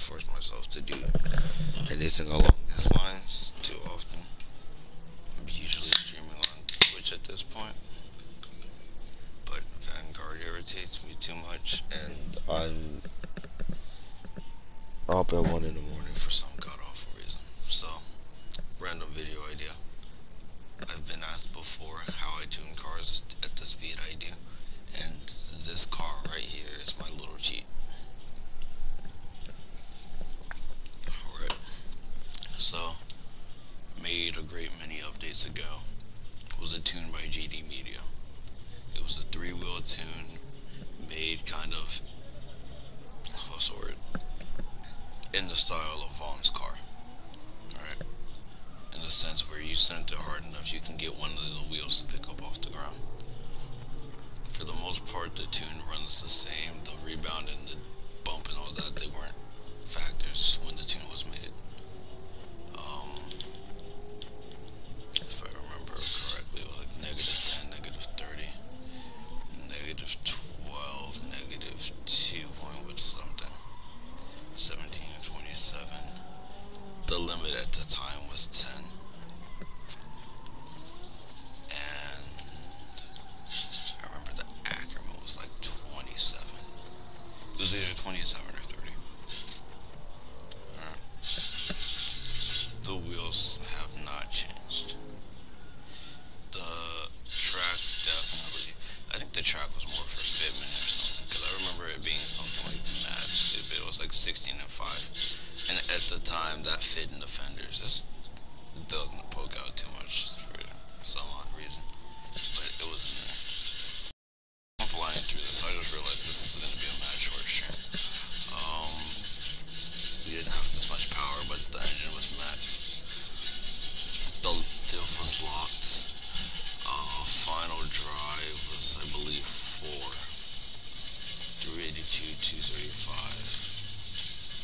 force myself to do anything along these lines too often. I'm usually streaming on Twitch at this point, but Vanguard irritates me too much, and I'm up at 1 in the morning for some god awful reason. So, random video idea. I've been asked before how I tune cars at the speed I do, and this car right here is my little cheat. Alright, so, made a great many updates ago. It was a tune by GD Media. It was a 3-wheel tune, made kind of, what's the word, in the style of Vaughn's car. Alright, in the sense where you send it hard enough you can get one of the wheels to pick up off the ground. For the most part, the tune runs the same. The rebound and the bump and all that, they weren't factors when the tune was made. If I remember correctly, it was like -10, -30, -12, -2 point with something, 17 and 27. The limit at the time was 10. I remember the Ackerman was like 27. It was either 27 or 30. Alright. The wheels have not changed. The track definitely, I think the track was more for fitment or something, because I remember it being something like mad stupid. It was like 16 and 5. And at the time, that fit in the fenders. This doesn't poke out too much for some odd reason, but it was in there. I'm flying through this, I just realized this is going to be a mad short stream. We didn't have this much power, but the engine was max. The diff was locked. Final drive was, I believe, 4. 382, 235,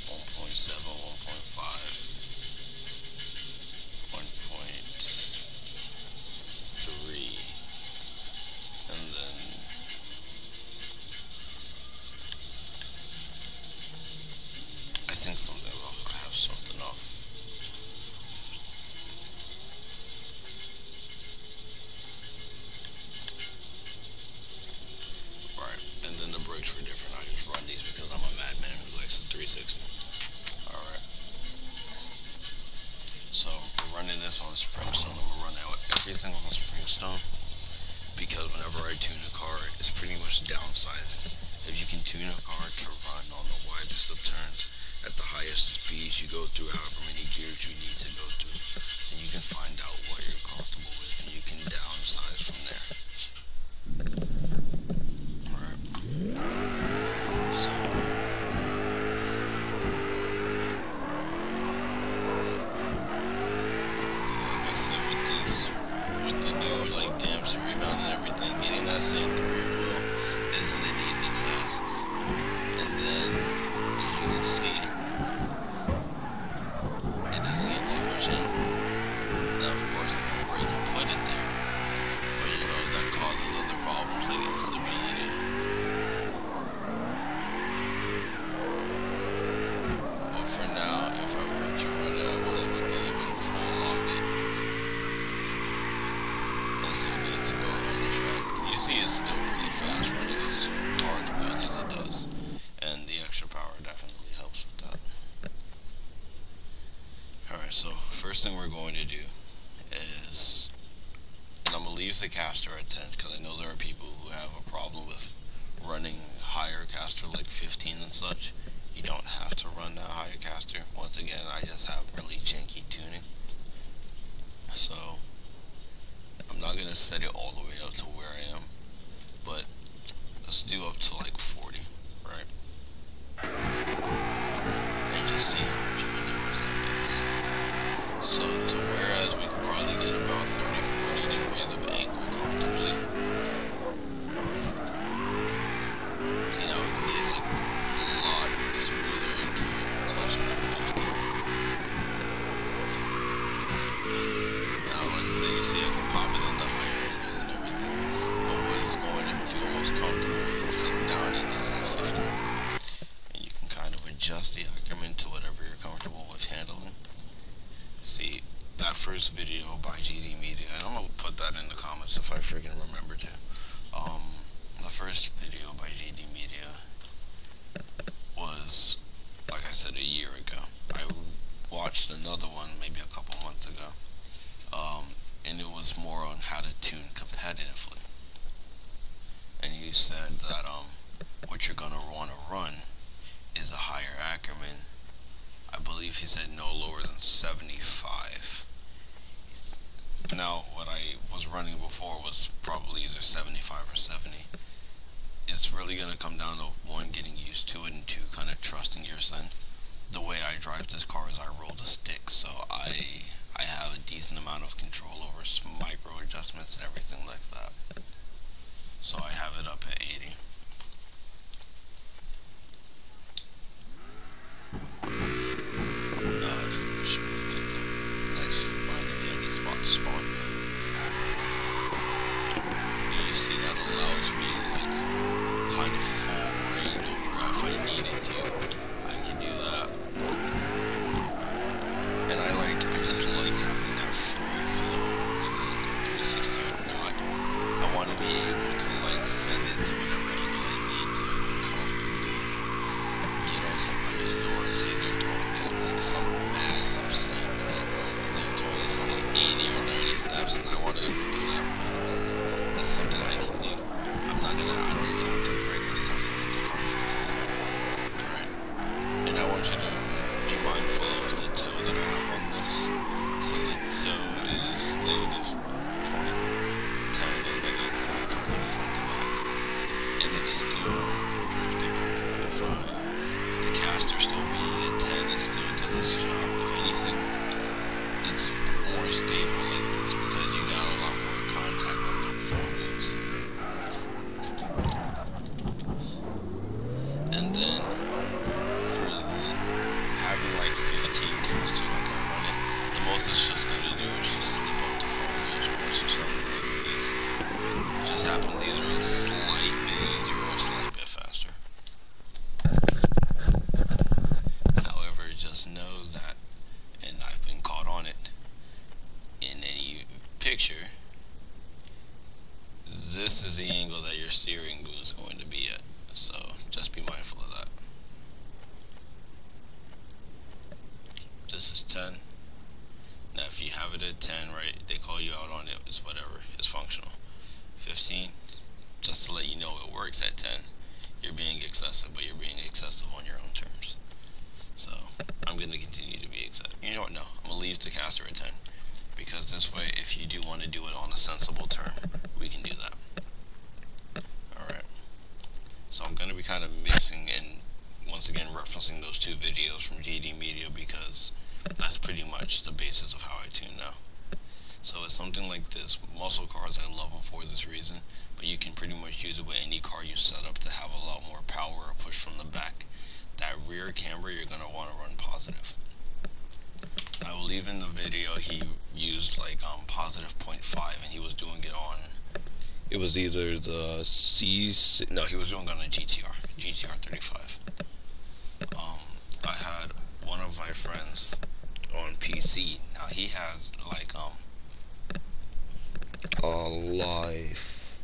1.7, 1.5, 1.3, and then I think something off. I have something off. Right, and then the brakes were different. I just run these because I'm a madman who likes the 360. Alright. So, we're running this on Springstone, and we're running out everything on Springstone, because whenever I tune a car, it's pretty much downsizing. If you can tune a car to run on the widest of turns, at the highest speeds, you go through however many gears you need to go through, and you can find out what you're comfortable with, and you can downsize from there. Alright. So, like I said, with the new, like, damps and rebound and everything, getting that same 3-wheel isn't an easy task. And then, as you can see, it doesn't get too much in. Now, of course, I can break and put it there, but you know, that causes other problems like instability. But for now, if I were to run it, I believe we can even full log it and still get it to go on the track. You see it's still pretty fast running as hard as it does, and the extra power definitely helps with that. Alright, so first thing we're going to do is, and I'm going to leave the caster at 10, because I know there are people who have a problem with running higher caster like 15 and such. You don't have to run that higher caster. Once again, I just have really janky tuning. So, I'm not going to set it all the way up to where I am, but let's do up to like 40, right? And just see how much of a difference that makes. So, whereas we could probably get about 30-40 degrees of angle comfortably, you know, it can get like a lot smoother into closer to 50. Now, like I said, you see I can pop it in the higher angles and everything, but what is going to feel most comfortable is sitting down in this at 50. adjust the Ackerman to whatever you're comfortable with handling. See, that first video by GD Media, and I'm gonna put that in the comments if I freaking remember to. The first video by GD Media was, like I said, a year ago. I watched another one maybe a couple months ago, and it was more on how to tune competitively. And he said that what you're gonna want to run is a higher Ackerman. I believe he said no lower than 75. Now, what I was running before was probably either 75 or 70. It's really going to come down to one, getting used to it, and two, kind of trusting your son. The way I drive this car is I roll the stick, so I have a decent amount of control over some micro adjustments and everything like that. So I have it up at 80. Picture, this is the angle that your steering wheel is going to be at, so just be mindful of that. This is 10. Now if you have it at 10, right, they call you out on it, it's whatever, it's functional. 15, just to let you know it works at 10. You're being excessive, but you're being excessive on your own terms. So I'm going to continue to be excessive. You know what, no, I'm going to leave the caster at 10. Because this way, if you do want to do it on a sensible term, we can do that. Alright. So I'm going to be kind of mixing and once again referencing those two videos from GD Media because that's pretty much the basis of how I tune now. So it's something like this. Muscle cars, I love them for this reason, but you can pretty much use it with any car you set up to have a lot more power or push from the back. That rear camber, you're going to want to run positive. I will leave in the video he used like positive 0.5 and he was doing it on, it was either the no, he was doing it on a GTR 35. I had one of my friends on PC. Now he has like a life.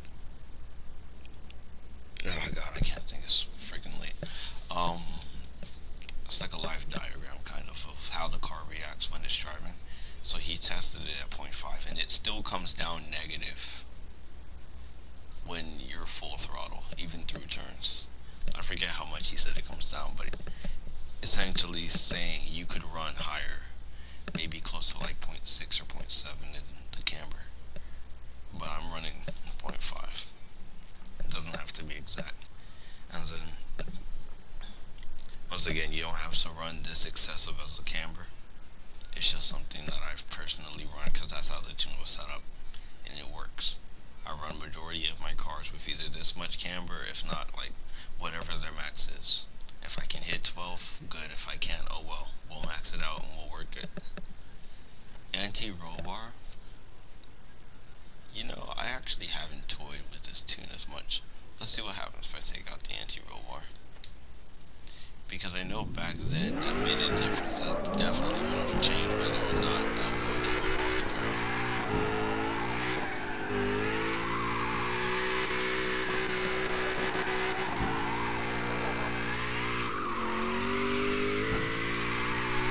Oh god, I can't think, it's freaking late. It's like a life diagram kind of how the car reacts when it's driving. So he tested it at 0.5 and it still comes down negative when you're full throttle, even through turns. I forget how much he said it comes down, but essentially saying you could run higher, maybe close to like 0.6 or 0.7 in the camber. But I'm running 0.5. It doesn't have to be exact. And then once again, you don't have to run this excessive as a camber. It's just something that I've personally run because that's how the tune was set up, and it works. I run majority of my cars with either this much camber, if not like whatever their max is. If I can hit 12, good. If I can't, oh well. We'll max it out and we'll work it. Anti-roll bar. You know, I actually haven't toyed with this tune as much. Let's see what happens if I take out the anti-roll bar. because I know back then it made a difference. That definitely would have changed whether or not that wheel came up off the ground.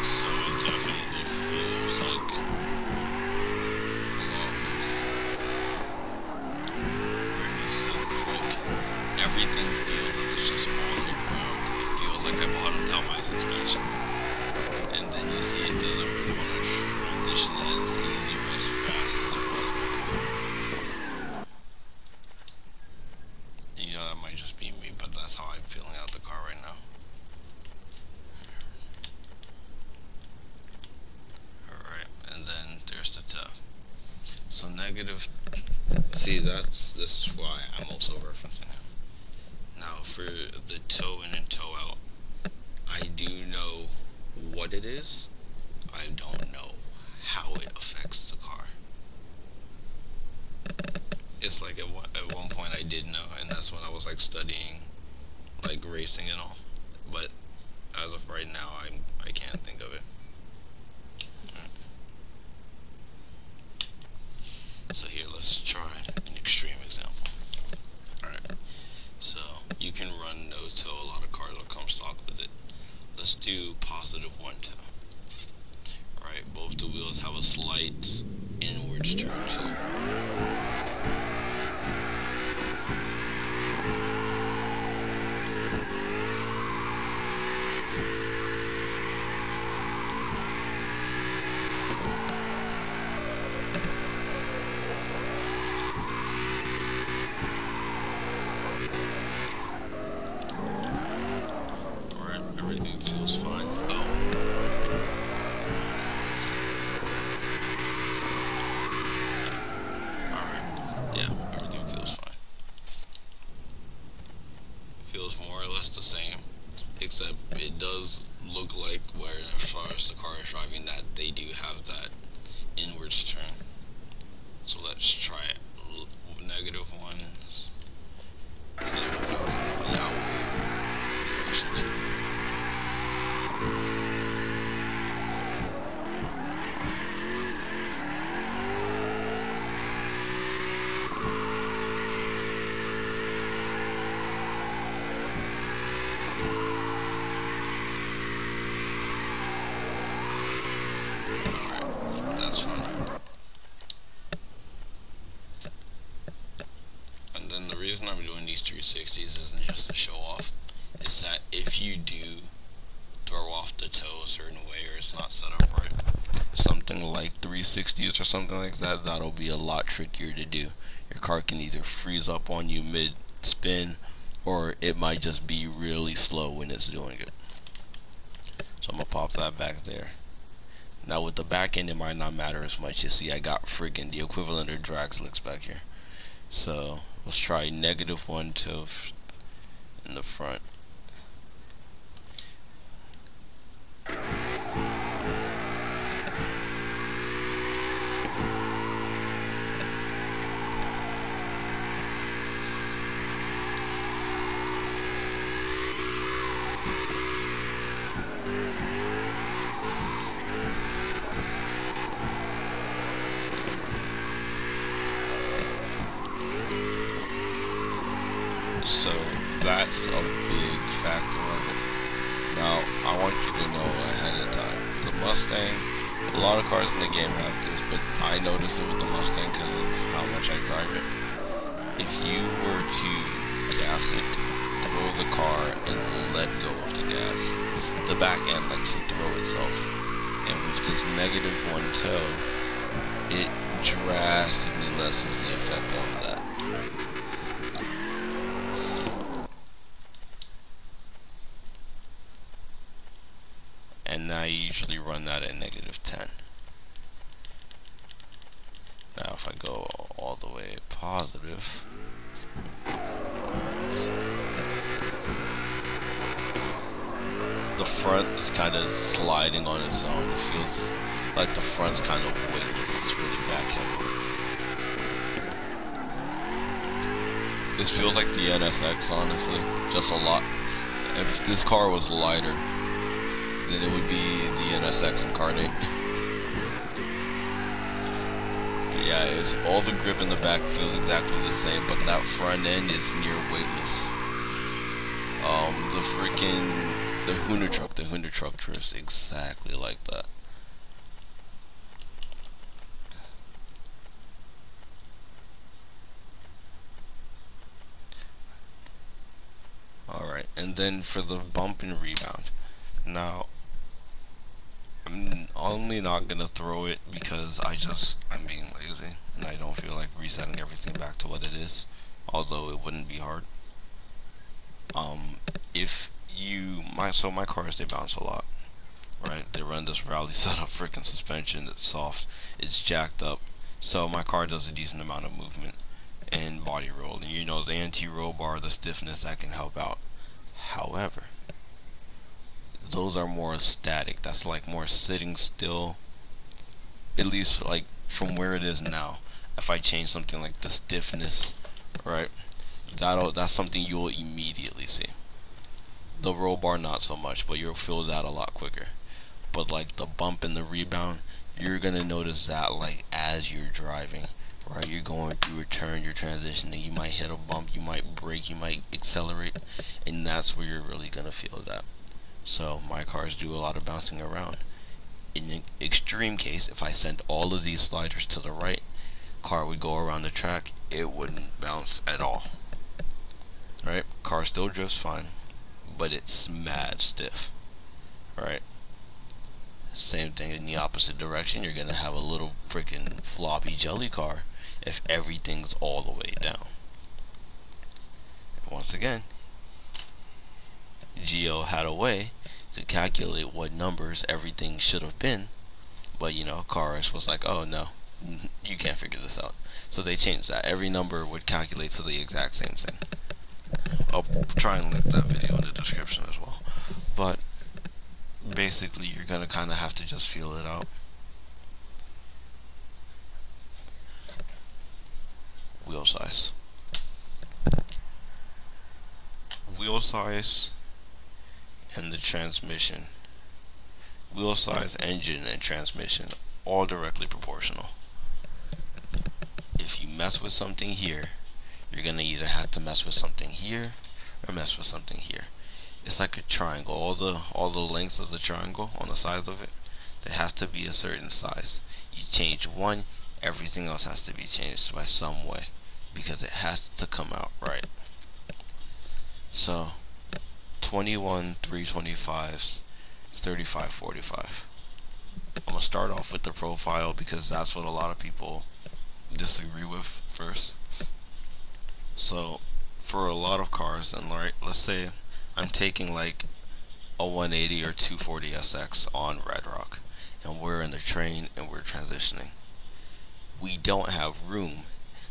So it definitely feels like a lot looser. Where he says like everything feels like it's just on the ground. It feels like I bottomed out my suspension. And then you see it doesn't really want to transition as easy or as fast as it was before. You know, that might just be me, but that's how I'm feeling out the car right now. Alright, and then there's the toe. So negative, see this is why I'm also referencing it. Now for the toe in and toe out, I do know what it is. I don't know how it affects the car. It's like at one point I did know, and that's when I was like studying, like racing and all. But as of right now, I can't think of it. So here, let's try an extreme example. Alright, so you can run no toe, a lot of cars will come stock with it. Let's do positive 1 toe. Alright, both the wheels have a slight inwards turn too. Alright, everything feels fine. Oh. Alright, yeah, everything feels fine. Feels more or less the same, except it does look like where as far as the car is driving that they do have that inwards turn. So let's try it. Negative 1 without direction 2. Alright, that's fine. And then the reason I'm doing these 360s isn't just to show off, is that if you do throw off the toe a certain way or it's not set up right, something like 360s or something like that, that'll be a lot trickier to do. Your car can either freeze up on you mid spin, or it might just be really slow when it's doing it. So I'm gonna pop that back there. Now with the back end, it might not matter as much. You see, I got friggin' the equivalent of drag slicks back here. So let's try negative 1 toe in the front. So that's a big factor of it. Now, I want you to know ahead of time, the Mustang, a lot of cars in the game have this, but I noticed it with the Mustang because of how much I drive it. If you were to gas it, throw the car, and let go of the gas, the back end likes to throw itself. And with this negative 1 toe, it drastically lessens the effect of that. And now you usually run that at negative 10. Now if I go all the way positive, the front is kind of sliding on its own. It feels like the front's kind of weightless. It's really back heavy. This feels like the NSX, honestly, just a lot. If this car was lighter, then it would be the NSX Incarnate. But yeah, it's all the grip in the back feels exactly the same, but that front end is near weightless. The Honda truck drifts exactly like that. Alright, and then for the bump and rebound. Now, I'm only not gonna throw it because I'm being lazy and I don't feel like resetting everything back to what it is. Although it wouldn't be hard. If you my cars, they bounce a lot, right? They run this rally setup freaking suspension. It's soft, it's jacked up, so my car does a decent amount of movement and body roll. And you know, the anti-roll bar, the stiffness, that can help out. However, those are more static. That's like more sitting still. At least like from where it is now. If I change something like the stiffness, right? That's something you'll immediately see. The roll bar not so much, but you'll feel that a lot quicker. But like the bump and the rebound, you're gonna notice that like as you're driving, right? You're going through a turn, you're transitioning, you might hit a bump, you might brake, you might accelerate, and that's where you're really gonna feel that. So my cars do a lot of bouncing around. In an extreme case, if I sent all of these sliders to the right, car would go around the track, it wouldn't bounce at all. Right? Car still drifts fine, but it's mad stiff. Right? Same thing in the opposite direction. You're gonna have a little freaking floppy jelly car if everything's all the way down. And once again, Geo had a way to calculate what numbers everything should have been, but you know, CarX was like, oh no, you can't figure this out. So they changed that. Every number would calculate to the exact same thing. I'll try and link that video in the description as well. But basically, you're gonna kind of have to just feel it out. Wheel size. Wheel size and the transmission. Wheel size, engine, and transmission, all directly proportional. If you mess with something here, you're gonna either have to mess with something here or mess with something here. It's like a triangle. All the lengths of the triangle on the sides of it, they have to be a certain size. You change one, everything else has to be changed by some way because it has to come out right. So 21 325s, 3545. I'm gonna start off with the profile because that's what a lot of people disagree with first. So for a lot of cars, and right, let's say I'm taking like a 180 or 240 SX on Red Rock, and we're in the train and we're transitioning. We don't have room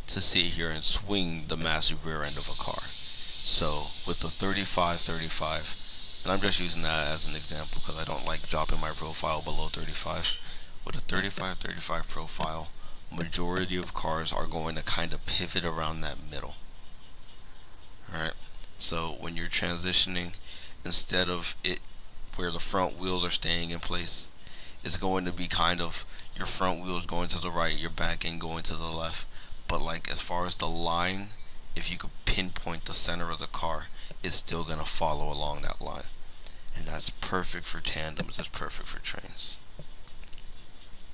to sit here and swing the massive rear end of a car. So with the 35, and I'm just using that as an example because I don't like dropping my profile below 35. With a 35 profile, majority of cars are going to kind of pivot around that middle. Alright, so when you're transitioning, instead of it where the front wheels are staying in place, it's going to be kind of your front wheels going to the right, your back end going to the left. But like as far as the line, if you could pinpoint the center of the car, it's still gonna follow along that line. And that's perfect for tandems, that's perfect for trains.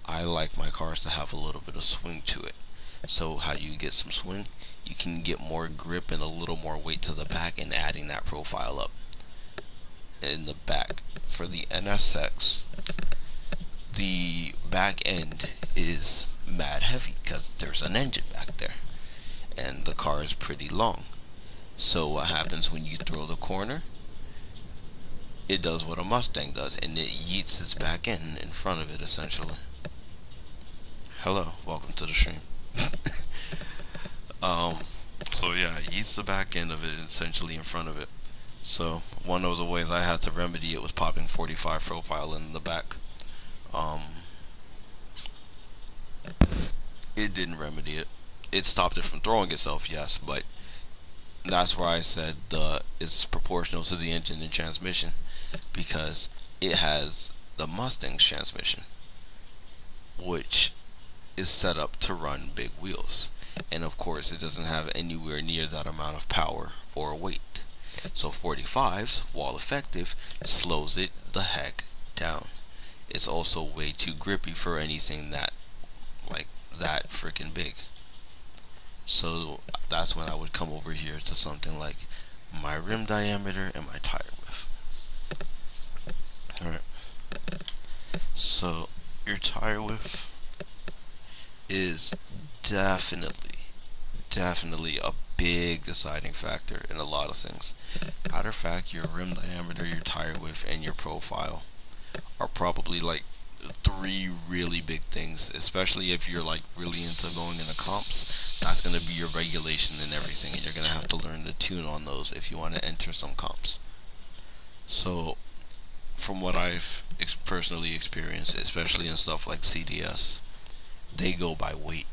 I like my cars to have a little bit of swing to it. So how do you get some swing? You can get more grip and a little more weight to the back and adding that profile up. In the back, for the NSX, the back end is mad heavy because there's an engine back there and the car is pretty long. So what happens when you throw the corner? It does what a Mustang does, and it yeets its back end in front of it essentially. Hello, welcome to the stream. So yeah, it yeets the back end of it essentially in front of it. So one of the ways I had to remedy it was popping 45 profile in the back. It didn't remedy it. It stopped it from throwing itself, yes, but That's why I said it's proportional to the engine and transmission, because it has the Mustang's transmission, which is set up to run big wheels. And of course, it doesn't have anywhere near that amount of power or weight. So 45s, while effective, slows it the heck down. It's also way too grippy for anything that freaking big. So that's when I would come over here to something like my rim diameter and my tire width. Alright. So your tire width is definitely a big deciding factor in a lot of things. Matter of fact, your rim diameter, your tire width, and your profile are probably like three really big things, especially if you're like really into going into comps. That's going to be your regulation and everything, and you're going to have to learn to tune on those if you want to enter some comps. So from what I've personally experienced, especially in stuff like CDS, they go by weight,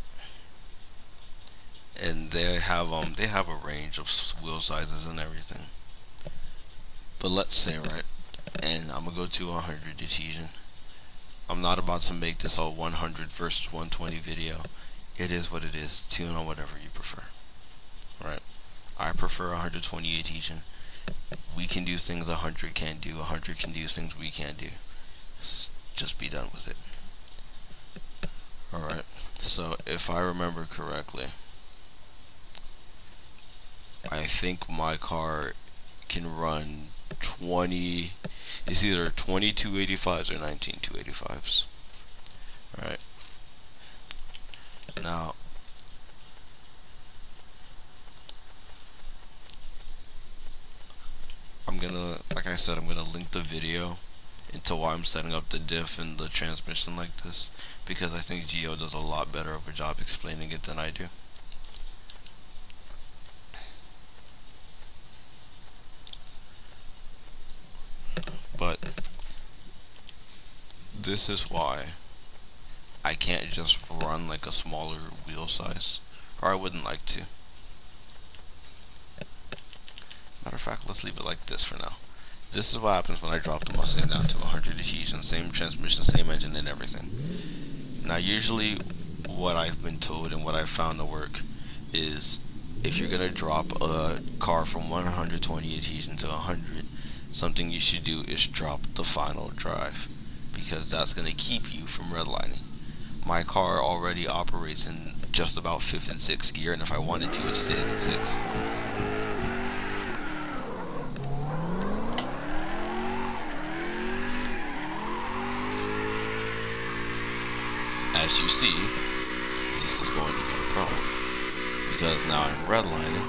and they have a range of wheel sizes and everything. But let's say, right, and I'm gonna go to 100 adhesion. I'm not about to make this a 100 versus 120 video. It is what it is. Tune on whatever you prefer. Right? I prefer 120 adhesion. We can do things 100 can't do. 100 can do things we can't do. Just be done with it. Alright. So if I remember correctly, I think my car can run 20. It's either 20 285s or 19 285s. Alright. Now, like I said, I'm gonna link the video into why I'm setting up the diff and the transmission like this, because I think Geo does a lot better of a job explaining it than I do. But this is why I can't just run like a smaller wheel size, or I wouldn't like to. Matter of fact, let's leave it like this for now. This is what happens when I drop the Mustang down to 100 adhesion, same transmission, same engine and everything. Now usually what I've been told and what I've found to work is, if you're going to drop a car from 120 adhesion to 100, something you should do is drop the final drive, because that's going to keep you from redlining. My car already operates in just about 5th and 6th gear, and if I wanted to, it stays in 6th. As you see, this is going to be a problem, because now I'm redlining,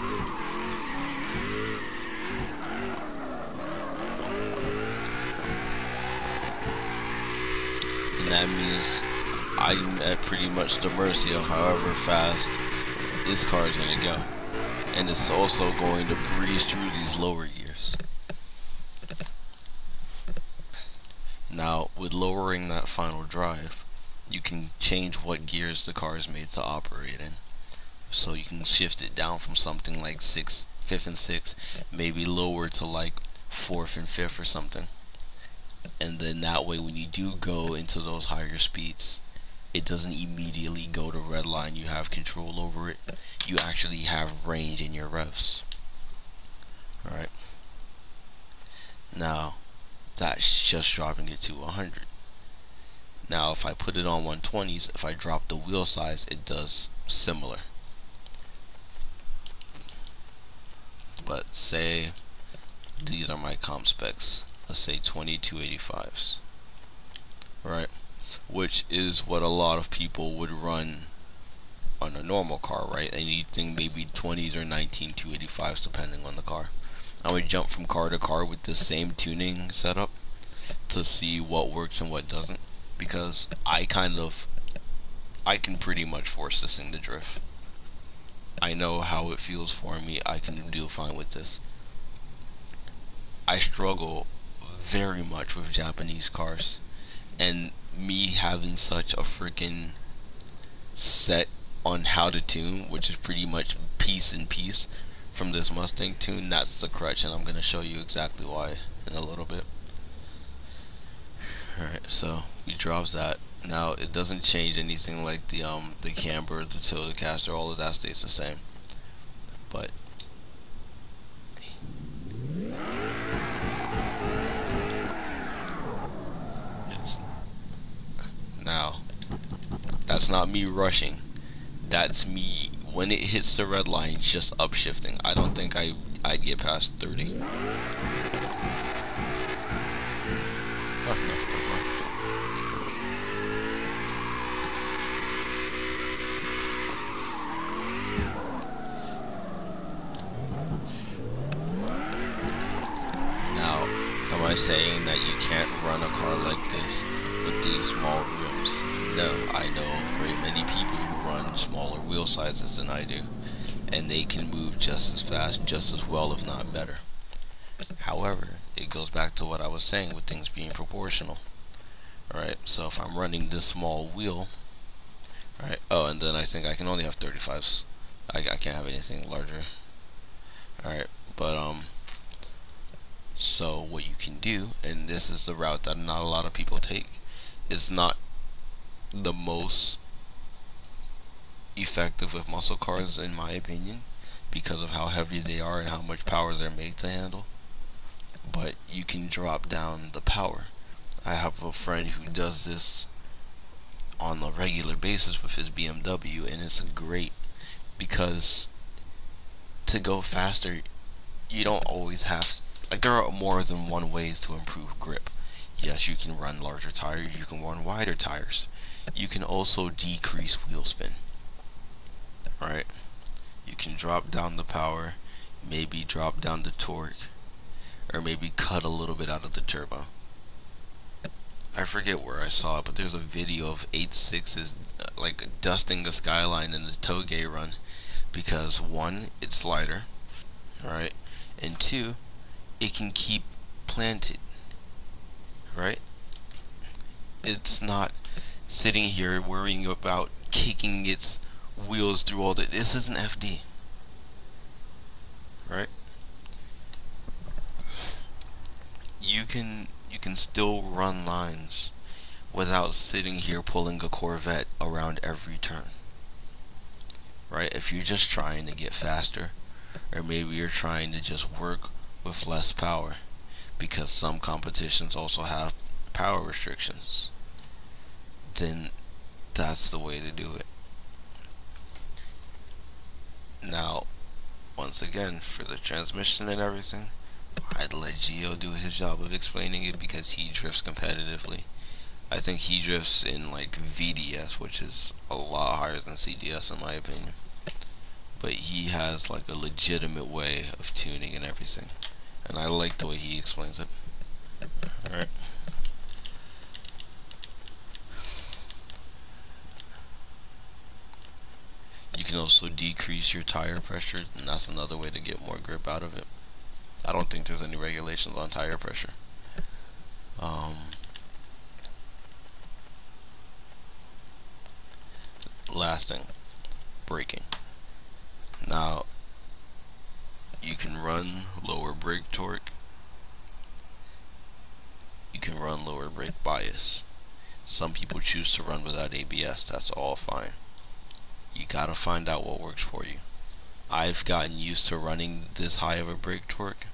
and that means I'm at pretty much the mercy of however fast this car is going to go, and it's also going to breeze through these lower gears. Now, with lowering that final drive, you can change what gears the car is made to operate in. So you can shift it down from something like 5th and 6th, maybe lower to like 4th and 5th or something. And then that way, when you do go into those higher speeds, it doesn't immediately go to redline. You have control over it. You actually have range in your revs. Alright. Now, that's just dropping it to 100. Now if I put it on 120s, if I drop the wheel size, it does similar. But say these are my comp specs. Let's say 20 285s. Right? Which is what a lot of people would run on a normal car, right? Anything maybe 20s or 19 285s depending on the car. I would jump from car to car with the same tuning setup to see what works and what doesn't, because I can pretty much force this thing to drift. I know how it feels for me. I can do fine with this. I struggle very much with Japanese cars, and me having such a freaking set on how to tune, which is pretty much piece and piece, from this Mustang tune, that's the crutch, and I'm going to show you exactly why in a little bit. Alright, so he drops that. Now it doesn't change anything like the camber, the tilt, the caster, all of that stays the same. But it's, now that's not me rushing. That's me when it hits the red line, just upshifting. I don't think I'd get past 30. Now, am I saying that you can't run a car like this with these small rims? No, I know a great many people who run smaller wheel sizes than I do, and they can move just as fast, just as well, if not better. However, it goes back to what I was saying with things being proportional. Alright, so if I'm running this small wheel, alright, oh, and then I think I can only have 35s. I can't have anything larger. Alright, but so what you can do, and this is the route that not a lot of people take, is not the most effective with muscle cars in my opinion, because of how heavy they are and how much power they're made to handle. But you can drop down the power. I have a friend who does this on a regular basis with his BMW, and it's great because to go faster, you don't always have, like, there are more than one ways to improve grip. Yes, you can run larger tires, you can run wider tires. You can also decrease wheel spin. Right? You can drop down the power, maybe drop down the torque, or maybe cut a little bit out of the turbo. I forget where I saw it, but there's a video of 8.6s like dusting the Skyline in the Toge run because one, it's lighter, right, and two, it can keep planted, right? It's not sitting here worrying about kicking its wheels through all the. This isn't FD, right? You can still run lines without sitting here pulling a Corvette around every turn, right? If you're just trying to get faster, or maybe you're trying to just work with less power, because some competitions also have power restrictions, then that's the way to do it. Now, once again, for the transmission and everything, I'd let Gio do his job of explaining it because he drifts competitively. I think he drifts in like VDS, which is a lot higher than CDS in my opinion. But he has like a legitimate way of tuning and everything, and I like the way he explains it. Alright. You can also decrease your tire pressure, and that's another way to get more grip out of it. I don't think there's any regulations on tire pressure. Last thing, braking. Now, you can run lower brake torque. You can run lower brake bias. Some people choose to run without ABS. That's all fine. You gotta find out what works for you. I've gotten used to running this high of a brake torque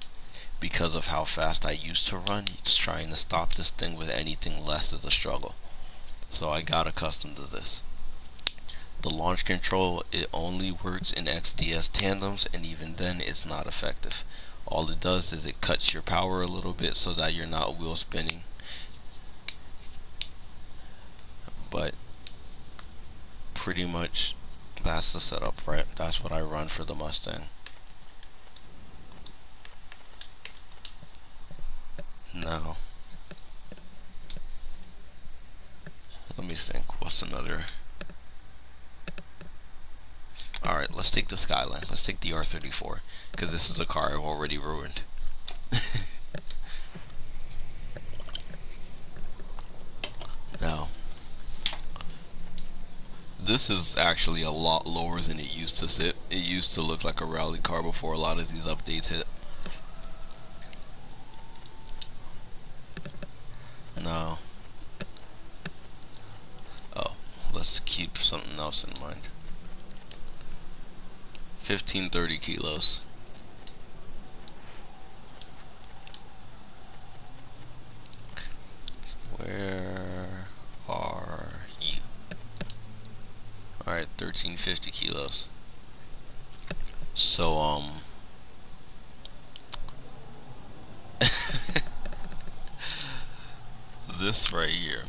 because of how fast I used to run. It's trying to stop this thing with anything less is a struggle. So I got accustomed to this. The launch control, it only works in XDS tandems, and even then it's not effective. All it does is it cuts your power a little bit so that you're not wheel spinning. But pretty much that's the setup, right? That's what I run for the Mustang. Now, let me think, what's another? Alright, let's take the Skyline. Let's take the R34, because this is a car I've already ruined. Now, this is actually a lot lower than it used to sit. It used to look like a rally car before a lot of these updates hit. No. Oh, let's keep something else in mind. 1530 kilos. Where are you? Alright, 1350 kilos. So, this right here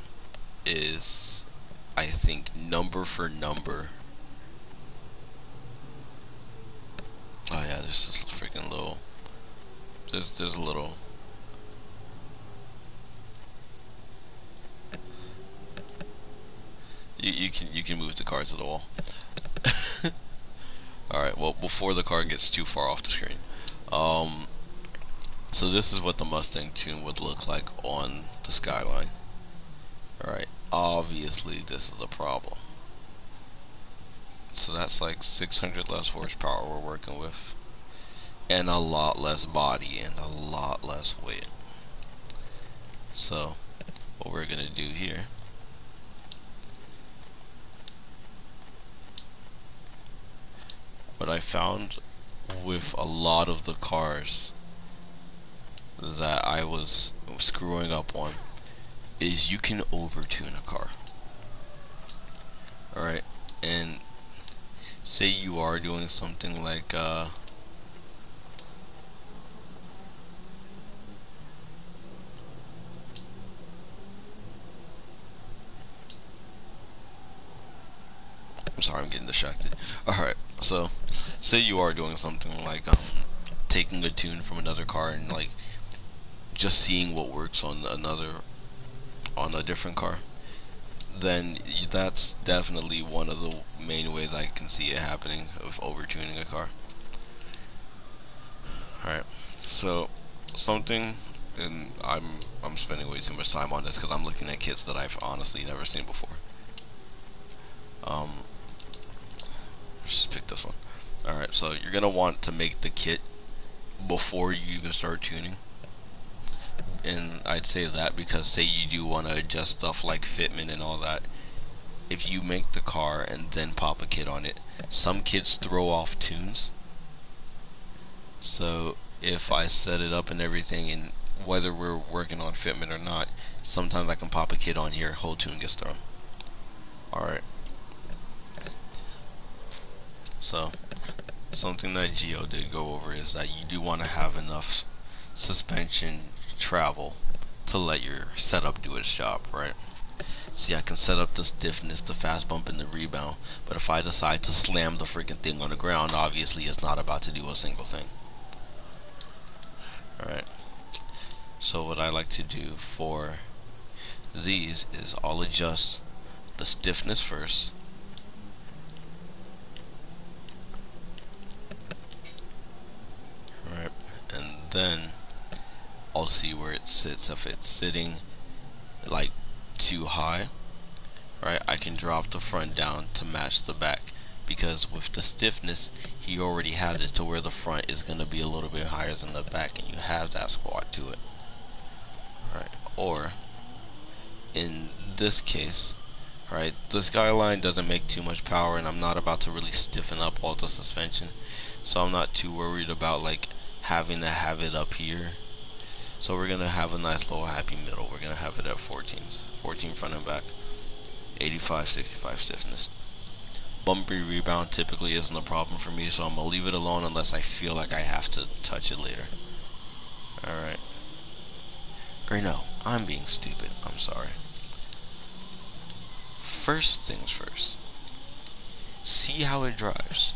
is, I think, number for number. Oh yeah, there's this freaking little, there's a little. You can move the car to the wall. Alright, well, before the car gets too far off the screen. So this is what the Mustang tune would look like on the Skyline. Alright, obviously this is a problem. So that's like 600 less horsepower we're working with. And a lot less body and a lot less weight. So, what we're gonna do here, what I found with a lot of the cars that I was screwing up on is you can overtune a car. Alright, and say you are doing something like I'm sorry, I'm getting distracted. Alright, so say you are doing something like taking a tune from another car and like just seeing what works on a different car, then that's definitely one of the main ways I can see it happening of overtuning a car. Alright, so something, and I'm spending way too much time on this because I'm looking at kits that I've honestly never seen before. Just pick this one. Alright, so you're gonna want to make the kit before you even start tuning. And I'd say that because say you do want to adjust stuff like fitment and all that, if you make the car and then pop a kit on it, some kits throw off tunes. So if I set it up and everything, and whether we're working on fitment or not, sometimes I can pop a kit on here, whole tune gets thrown. Alright. So, something that Geo did go over is that you do want to have enough suspension travel to let your setup do its job, right? See, I can set up the stiffness, the fast bump, and the rebound, but if I decide to slam the freaking thing on the ground, obviously it's not about to do a single thing. Alright, so what I like to do for these is I'll adjust the stiffness first. Alright, and then I'll see where it sits. If it's sitting like too high, right, I can drop the front down to match the back, because with the stiffness he already has it to where the front is going to be a little bit higher than the back, and you have that squat to it. Right, or in this case, right, the Skyline doesn't make too much power, and I'm not about to really stiffen up all the suspension, so I'm not too worried about like having to have it up here. So we're gonna have a nice little happy middle. We're gonna have it at 14 front and back, 85, 65 stiffness. Bumpy rebound typically isn't a problem for me, so I'm gonna leave it alone unless I feel like I have to touch it later. Alright. Or no, I'm being stupid. I'm sorry. First things first. See how it drives.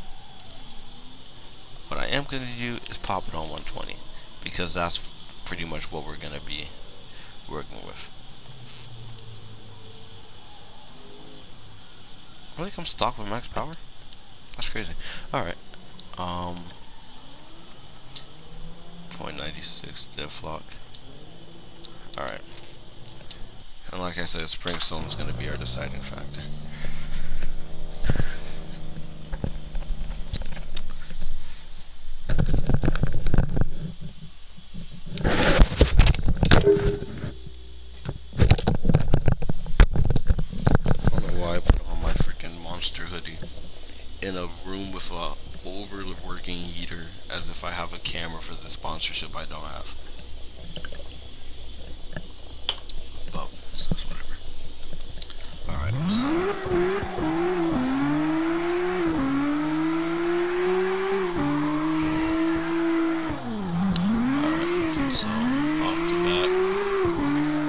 What I am gonna do is pop it on 120, because that's pretty much what we're gonna be working with. Really come stock with max power? That's crazy. Alright. 0.96 diff lock. Alright. And like I said, Springstone is gonna be our deciding factor. in a room with a overworking heater as if I have a camera for the sponsorship I don't have. But that's whatever. Alright, so off the bat,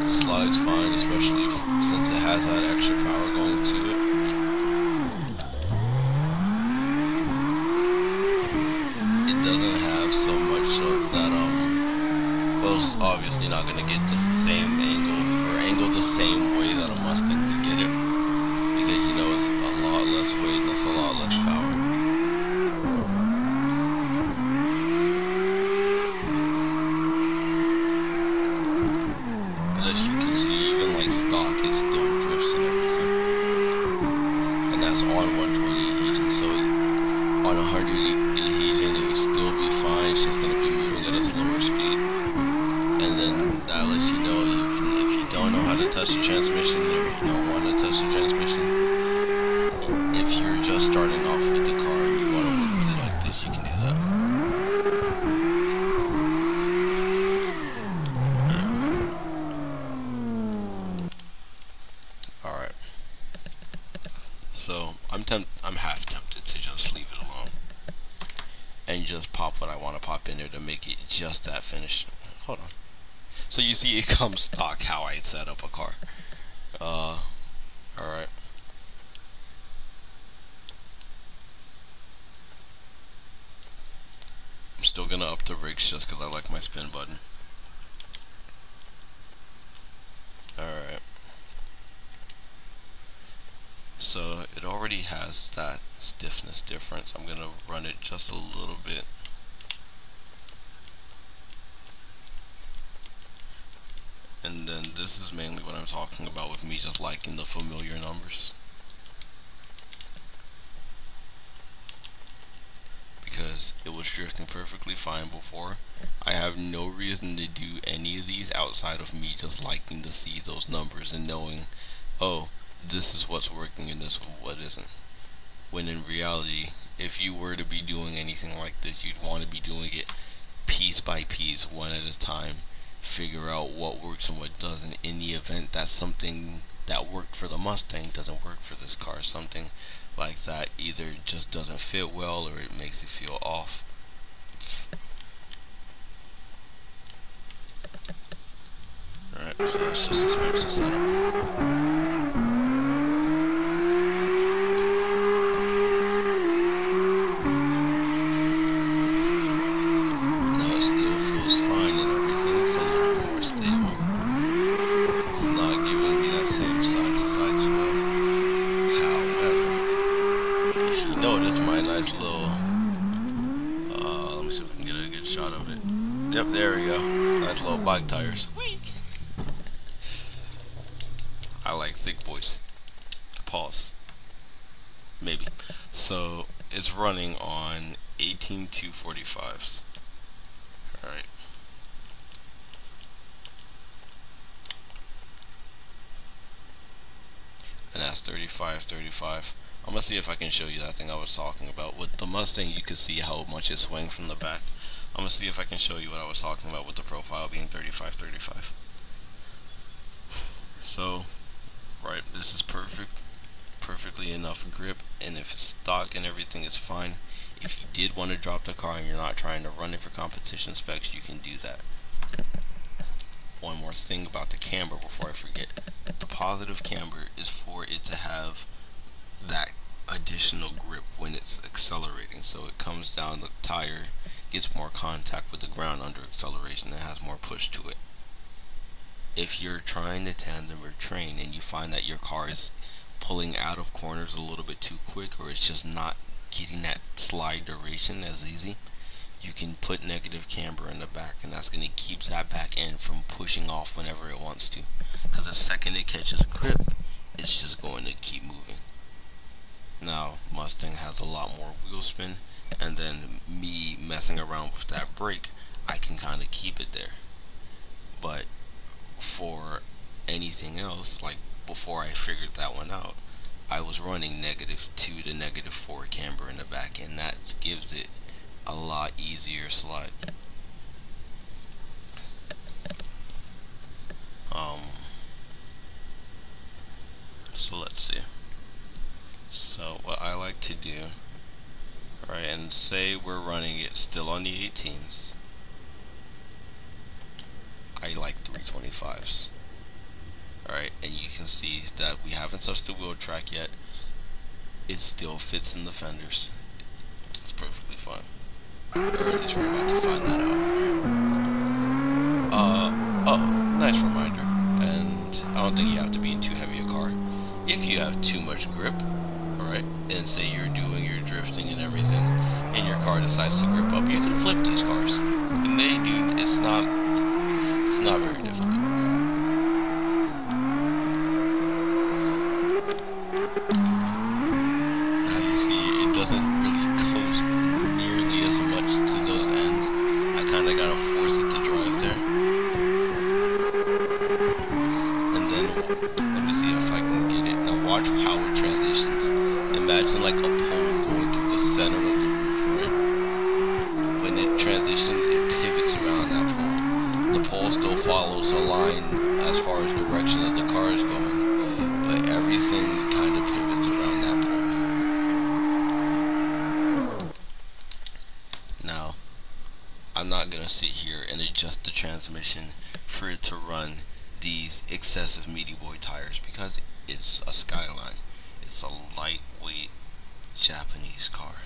it slides fine, especially since it has that extra power going to it. It doesn't have so much of that, well, it's obviously not going to get the same angle, or angle the same way that a Mustang would get it, because you know it's a lot less weight and it's a lot less power. But as you can see, even like stock, it still drifts and everything, and that's on 120 adhesion, so on 100 adhesion it would still be fine. It's just going to be moving at a slower speed. And then that lets you know you can, if you don't know how to touch the transmission or you don't want to touch the transmission, if you're just starting off with the car and you want to look at it like this, you can do that. Alright. So I'm half tempted to just leave it alone and just pop what I want to pop in there to make it just that finish. Hold on. So you see it comes stock how I set up a car. Alright. I'm still gonna up the rigs just because I like my spin button. Alright. So it already has that stiffness difference. I'm gonna run it just a little bit. And then this is mainly what I'm talking about with me just liking the familiar numbers. Because it was drifting perfectly fine before. I have no reason to do any of these outside of me just liking to see those numbers and knowing, oh, this is what's working and this is what isn't. When in reality, if you were to be doing anything like this, you'd want to be doing it piece by piece, one at a time. Figure out what works and what doesn't, in the event that something that worked for the Mustang doesn't work for this car. Something like that either just doesn't fit well or it makes it feel off. Alright, so that's just suspension setup. Yep, there we go. Nice little bike tires. Whee! I like thick boys. Pause. Maybe. So it's running on 18 245s. Alright. And that's 35. I'm gonna see if I can show you that thing I was talking about. With the Mustang, you can see how much it swings from the back. I'm gonna see if I can show you what I was talking about with the profile being 35. So, right, this is perfectly enough grip, and if it's stock and everything is fine. If you did want to drop the car and you're not trying to run it for competition specs, you can do that. One more thing about the camber before I forget. The positive camber is for it to have that additional grip when it's accelerating, so it comes down the tire, gets more contact with the ground under acceleration, and has more push to it. If you're trying to tandem or train and you find that your car is pulling out of corners a little bit too quick, or it's just not getting that slide duration as easy, you can put negative camber in the back, and that's going to keep that back end from pushing off whenever it wants to, because the second it catches grip, it's just going to keep moving. Now, Mustang has a lot more wheel spin, and then me messing around with that brake, I can kind of keep it there. But for anything else, like before I figured that one out, I was running -2 to -4 camber in the back, and that gives it a lot easier slide. So let's see. So what I like to do, right, and say we're running it still on the 18s, I like 325s. Alright, and you can see that we haven't touched the wheel track yet. It still fits in the fenders. It's perfectly fine. Or at least we're about to find that out. Oh, nice reminder. And I don't think you have to be in too heavy a car. If you have too much grip, alright, and say you're doing your drifting and everything, and your car decides to grip up, you can flip these cars. And they do, it's not very difficult. Now you see, it doesn't really coast nearly as much to those ends. I kinda gotta force it to drive there. And then, let me see if I can get it. Now watch how it transitions. Imagine like a pole going through the center of the roof, right? When it transitions, it pivots around that pole. The pole still follows the line as far as direction that the car is going, but everything kind of pivots around that pole. Now, I'm not gonna sit here and adjust the transmission for it to run these excessive meaty boy tires because it's a Skyline. It's a lightweight Japanese car.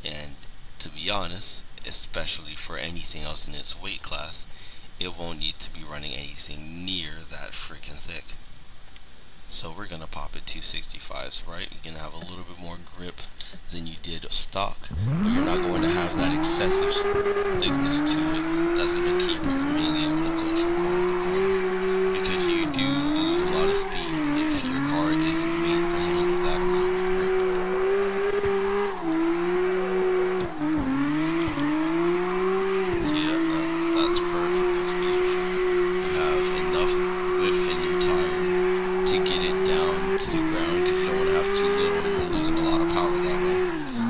And to be honest, especially for anything else in its weight class, it won't need to be running anything near that freaking thick. So we're gonna pop it 265s, right? You're gonna have a little bit more grip than you did stock, but you're not going to have that excessive thickness to it that's gonna keep you from being able to go from corner to corner, because you do lose a lot of speed if your car isn't made to handle that amount of grip. So yeah, that's perfect. That's beautiful. You have enough width in your tire to get it down to the ground because you don't want to have too little. You're losing a lot of power that way.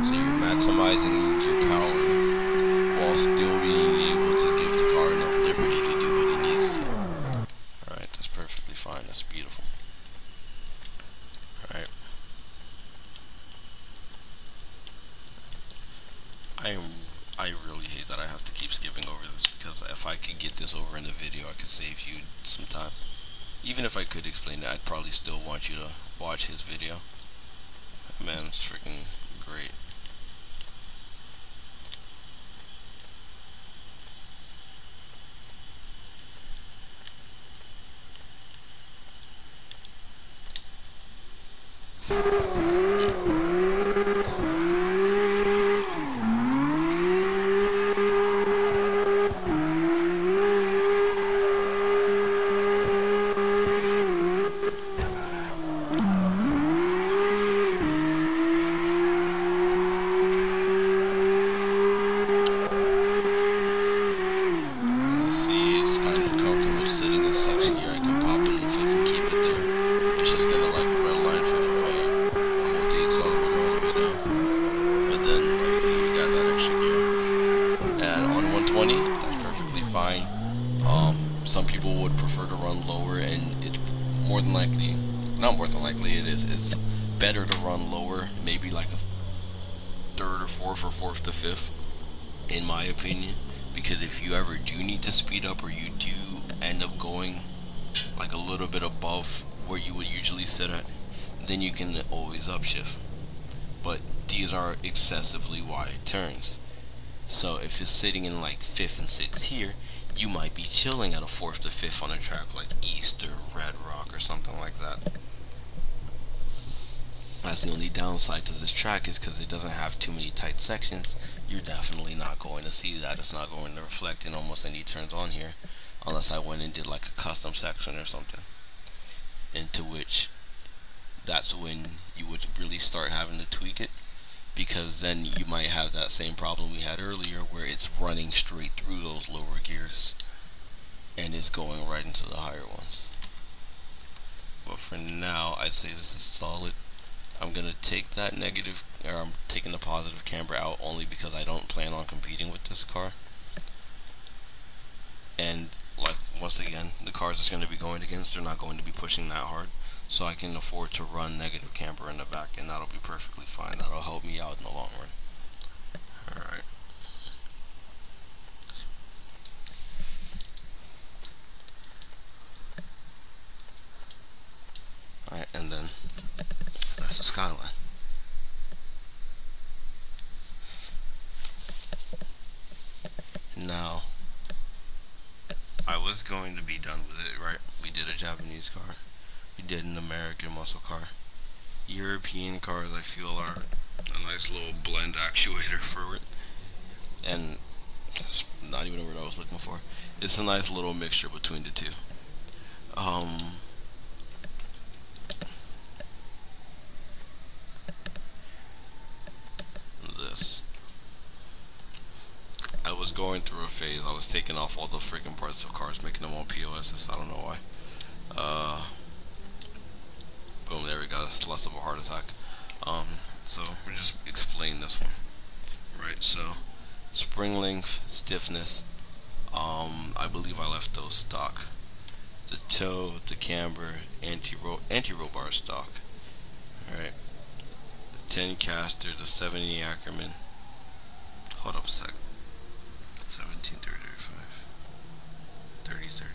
So you're maximizing your power while still being able to give the car enough liberty to do what it needs to. Alright, that's perfectly fine. That's beautiful. Alright. I really hate that I have to keep skipping over this, because if I could get this over in the video, I could save you some time. Even if I could explain it, I'd probably still want you to watch his video. Man, it's freaking great. Some people would prefer to run lower, and it's more than likely, not more than likely, it's better to run lower, maybe like a third or fourth or fourth to fifth, in my opinion, because if you ever do need to speed up, or you do end up going like a little bit above where you would usually sit at, then you can always upshift. But these are excessively wide turns. So if it's sitting in like 5th and 6th here, you might be chilling at a 4th to 5th on a track like East or Red Rock or something like that. That's the only downside to this track, is because it doesn't have too many tight sections. You're definitely not going to see that. It's not going to reflect in almost any turns on here, unless I went and did like a custom section or something, into which that's when you would really start having to tweak it, because then you might have that same problem we had earlier where it's running straight through those lower gears and it's going right into the higher ones. But for now, I'd say this is solid. I'm gonna take that negative, or I'm taking the positive camber out only because I don't plan on competing with this car. And like once again, the cars it's going to be going against, they're not going to be pushing that hard, so I can afford to run negative camber in the back, and that'll be perfectly fine. That'll help me out in the long run. Alright. Alright, and then that's the Skyline. Now, I was going to be done with it, right? We did a Japanese car. We did an American muscle car. European cars, I feel, are a nice little blend actuator for it. And that's not even the word I was looking for. It's a nice little mixture between the two. This. I was going through a phase. I was taking off all the freaking parts of cars, making them all POSs. I don't know why. Boom, there we go. It's less of a heart attack. So we're just explaining this one. Right, so spring length, stiffness, I believe I left those stock. The toe, the camber, anti-roll bar stock. Alright. The 10 caster, the 70 Ackerman. Hold up a sec. 17, 30, 35. 30, 30.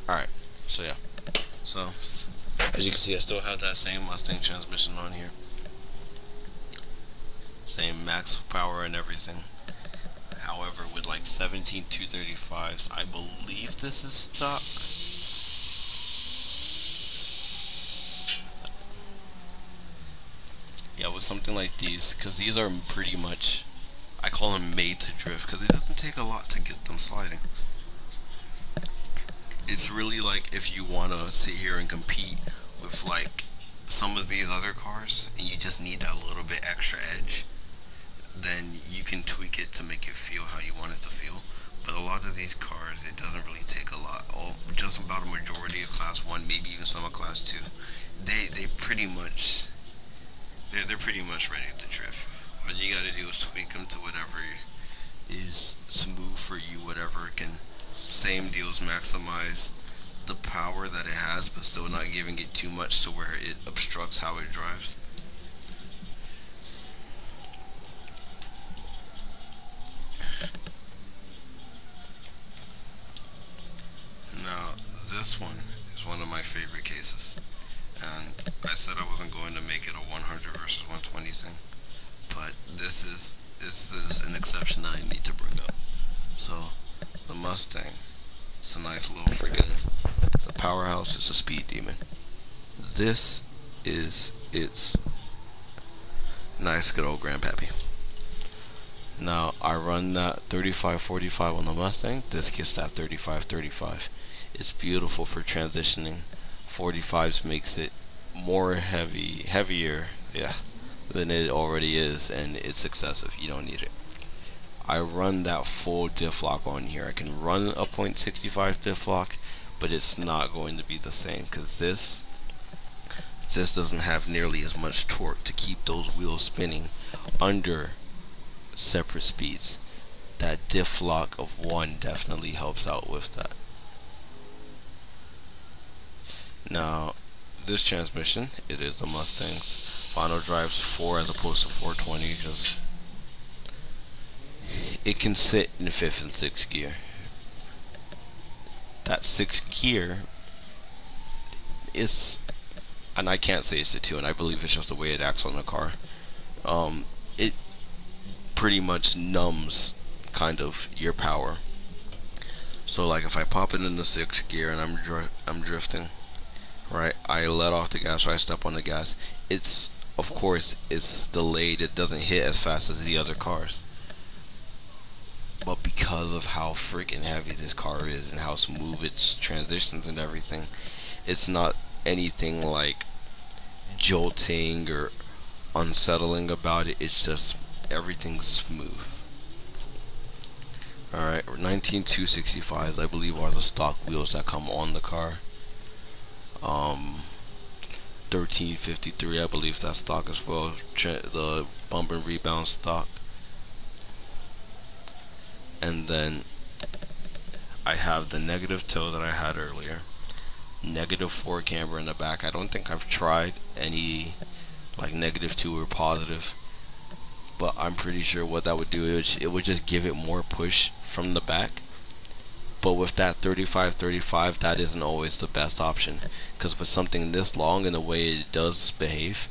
Alright, so yeah. So, as you can see, I still have that same Mustang transmission on here. Same max power and everything. However, with like 17 235s, I believe this is stock. Yeah, with something like these, because these are pretty much, I call them made to drift, because it doesn't take a lot to get them sliding. It's really like if you want to sit here and compete with like some of these other cars and you just need that little bit extra edge, then you can tweak it to make it feel how you want it to feel. But a lot of these cars, it doesn't really take a lot. Just about a majority of class 1, maybe even some of class 2, they pretty much, they're pretty much ready to drift. All you gotta do is tweak them to whatever is smooth for you, whatever can, same deals, maximize the power that it has, but still not giving it too much to where it obstructs how it drives. Now, this one is one of my favorite cases. And I said I wasn't going to make it a 100 versus 120 thing, but this is an exception that I need to bring up. So, the Mustang, it's a nice little freaking, it's a powerhouse, it's a speed demon. This is its nice good old grandpappy. Now, I run that 35-45 on the Mustang. This gets that 35-35. It's beautiful for transitioning. 45s makes it more heavier, yeah, than it already is, and it's excessive. You don't need it. I run that full diff lock on here. I can run a .65 diff lock, but it's not going to be the same because this doesn't have nearly as much torque to keep those wheels spinning under separate speeds. That diff lock of 1 definitely helps out with that. Now, this transmission, it is a Mustang's final drives 4 as opposed to 420 because it can sit in 5th and 6th gear. That 6th gear is, and I can't say it's the 2, and I believe it's just the way it acts on the car. It pretty much numbs kind of your power. So like if I pop it in the 6th gear and I'm drifting, right, I let off the gas or I step on the gas, it's, of course, it's delayed, it doesn't hit as fast as the other cars. But because of how freaking heavy this car is and how smooth its transitions and everything, it's not anything like jolting or unsettling about it. It's just everything's smooth. Alright, 19265s I believe are the stock wheels that come on the car. 1353 I believe that stock as well. The bump and rebound stock. And then I have the negative toe that I had earlier. -4 camber in the back. I don't think I've tried any like -2 or positive, but I'm pretty sure what that would do is it would just give it more push from the back. But with that 35-35, that isn't always the best option, because with something this long and the way it does behave,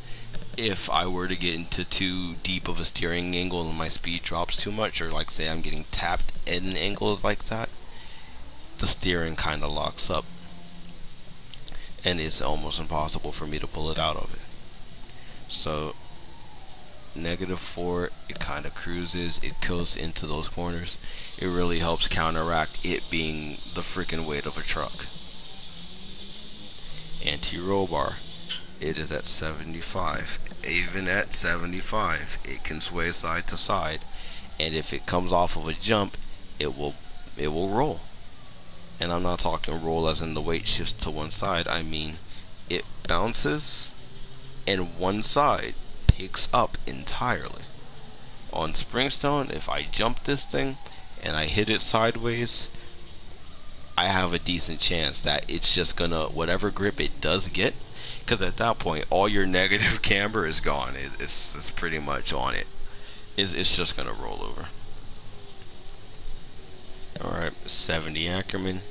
if I were to get into too deep of a steering angle and my speed drops too much, or like say I'm getting tapped in angles like that, the steering kind of locks up and it's almost impossible for me to pull it out of it. So -4, it kind of cruises, it kills into those corners. It really helps counteract it being the freaking weight of a truck. Anti-roll bar, it is at 75. Even at 75, it can sway side to side, and if it comes off of a jump, it will roll. And I'm not talking roll as in the weight shifts to one side. I mean it bounces and one side picks up entirely. On Springstone, if I jump this thing and I hit it sideways, I have a decent chance that it's just gonna, whatever grip it does get, because at that point all your negative camber is gone. It's pretty much on it. It's just gonna roll over. Alright, 70 Ackerman.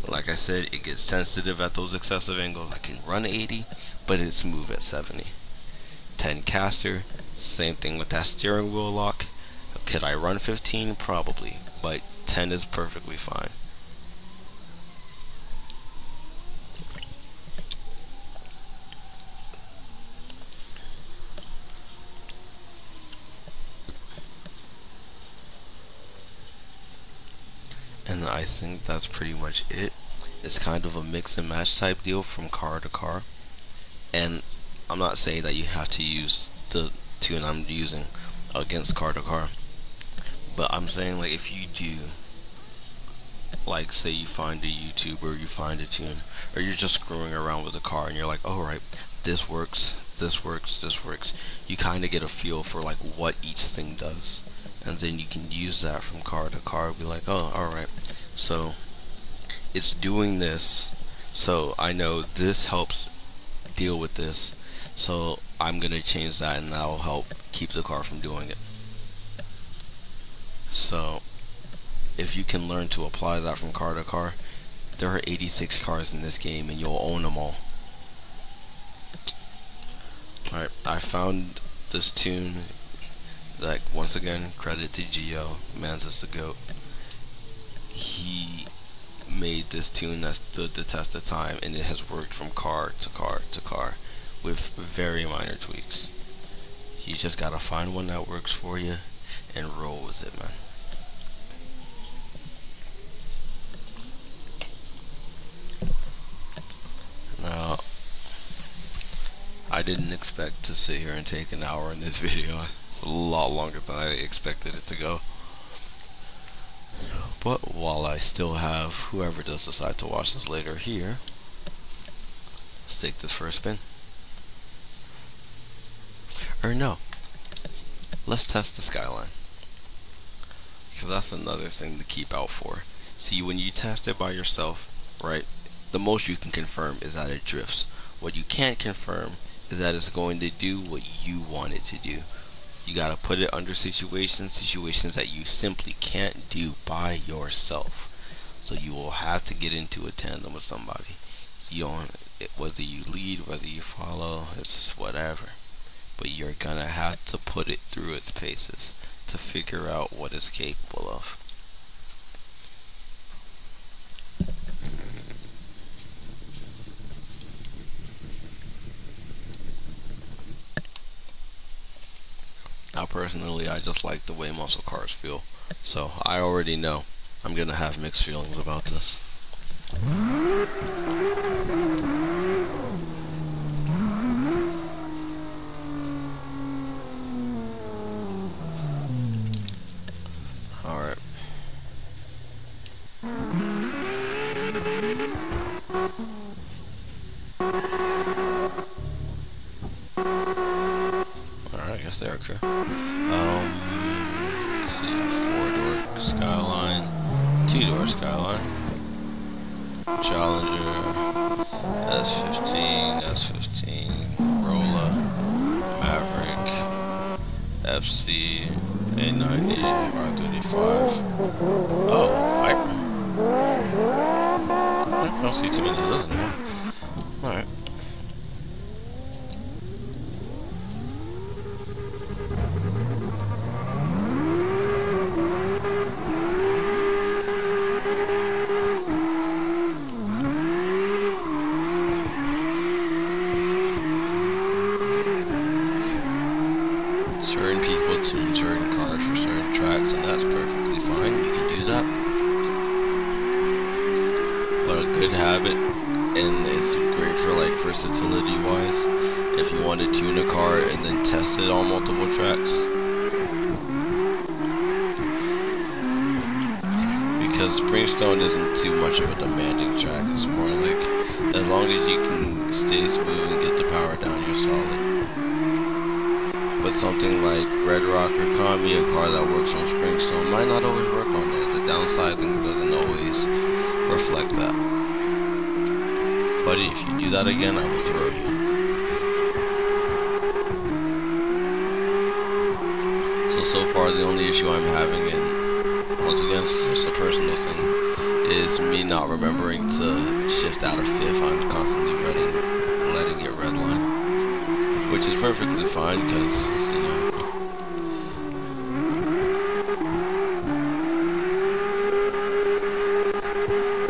Like I said, it gets sensitive at those excessive angles. I can run 80, but it's smooth at 70. 10 Caster, same thing with that steering wheel lock. Could I run 15? Probably, but 10 is perfectly fine. And I think that's pretty much it. It's kind of a mix and match type deal from car to car. And I'm not saying that you have to use the tune I'm using against car to car, but I'm saying like if you do, like say you find a YouTuber, you find a tune, or you're just screwing around with the car and you're like, oh right, this works, this works, this works. You kind of get a feel for like what each thing does, and then you can use that from car to car. Be like, oh, alright, so it's doing this, so I know this helps deal with this, so I'm gonna change that and that'll help keep the car from doing it. So if you can learn to apply that from car to car, there are 86 cars in this game and you'll own them all. Alright, I found this tune. Like, once again, credit to Geo, man's just the GOAT. He made this tune that stood the test of time, and it has worked from car to car to car with very minor tweaks. You just gotta find one that works for you and roll with it, man. Now, I didn't expect to sit here and take an hour in this video. It's a lot longer than I expected it to go. But while I still have whoever does decide to watch this later here, let's take this for a spin. Or no, let's test the Skyline, because that's another thing to keep out for. See, when you test it by yourself, right, the most you can confirm is that it drifts. What you can't confirm is that it's going to do what you want it to do. You gotta put it under situations that you simply can't do by yourself. So you will have to get into a tandem with somebody. Whether you lead, whether you follow, it's whatever. But you're gonna have to put it through its paces to figure out what it's capable of. Now personally, I just like the way muscle cars feel, so I already know I'm gonna have mixed feelings about this. Alright, Alright, I guess they are true. Let's see, 4-door Skyline, 2-door Skyline, Challenger, S15, Rolla, Maverick, FC, A90, R35. Oh, Viper. I don't see too many of those anymore. Alright. Certain people tune certain cars for certain tracks, and that's perfectly fine. You can do that. But a good habit, and it's great for like versatility wise, if you want to tune a car and then test it on multiple tracks. Because Springstone isn't too much of a demanding track. It's more like, as long as you can stay smooth and get the power down, you're solid. But something like Red Rock or Kami, a car that works on Springstone, might not always work on it. The downsizing doesn't always reflect that. But if you do that again, I will throw you. So far the only issue I'm having, and once again, it's just a personal thing, is me not remembering to shift out of fifth. I'm constantly letting it redline. Which is perfectly fine, because, you know,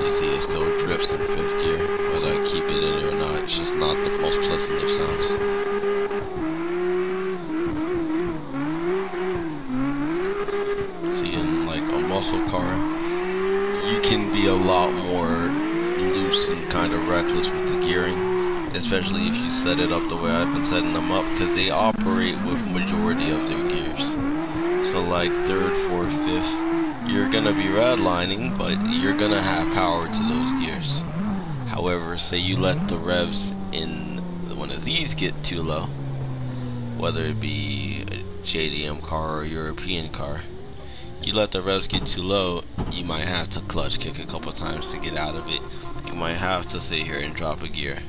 you see it still drifts in fifth gear, whether I keep it in or not. It's just not the most pleasant of sounds. See, in like a muscle car, you can be a lot more loose and kind of reckless with the gearing. Especially if you set it up the way I've been setting them up, because they operate with majority of their gears. So like third, fourth, fifth, you're gonna be redlining, but you're gonna have power to those gears. However, say you let the revs in one of these get too low, whether it be a JDM car or a European car, you let the revs get too low, you might have to clutch kick a couple times to get out of it. You might have to sit here and drop a gear.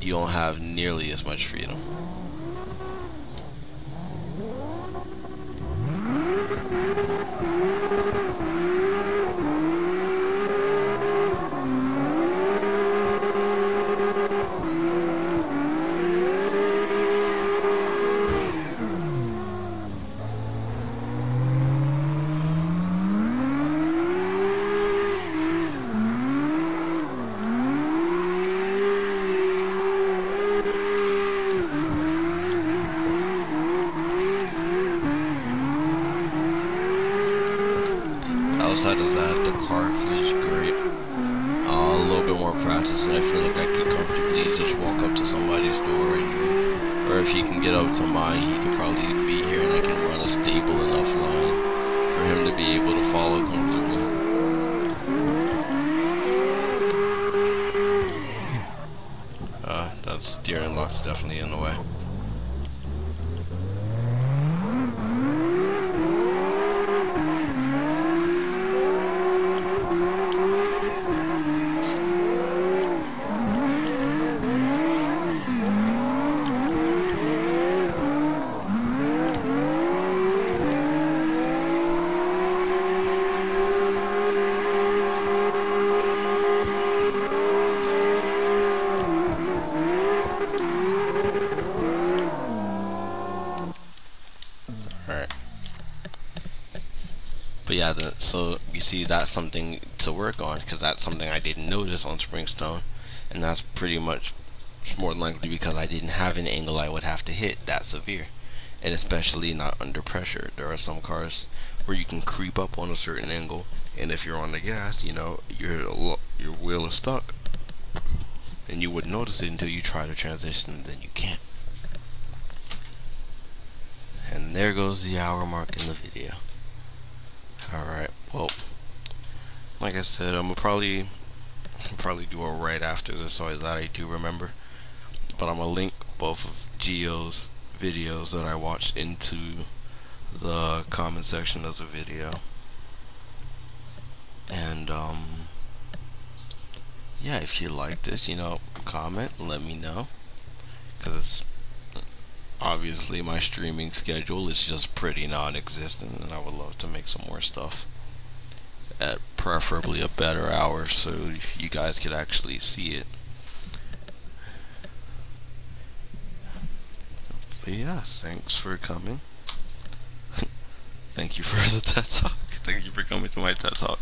You don't have nearly as much freedom. Outside of that, the car feels great. A little bit more practice, and I feel like I could comfortably just walk up to somebody's door, or if he can get up to mine, he could probably be here, and I can run a stable enough line for him to be able to follow comfortably. That steering lock's definitely in the way. But yeah, so you see, that's something to work on, because that's something I didn't notice on Springstone, and that's pretty much more than likely because I didn't have an angle I would have to hit that severe, and especially not under pressure. There are some cars where you can creep up on a certain angle, and if you're on the gas, you know, your wheel is stuck, and you wouldn't notice it until you try to transition, and then you can't. And there goes the hour mark in the video. Alright, well, like I said, I'm gonna probably I'll probably do it right after this so that I do remember. But I'm gonna link both of Gio's videos that I watched into the comment section of the video. And yeah, if you like this, comment, let me know, because obviously my streaming schedule is just pretty non-existent, and I would love to make some more stuff at preferably a better hour so you guys could actually see it. But yeah, thanks for coming. Thank you for the TED Talk. Thank you for coming to my TED Talk.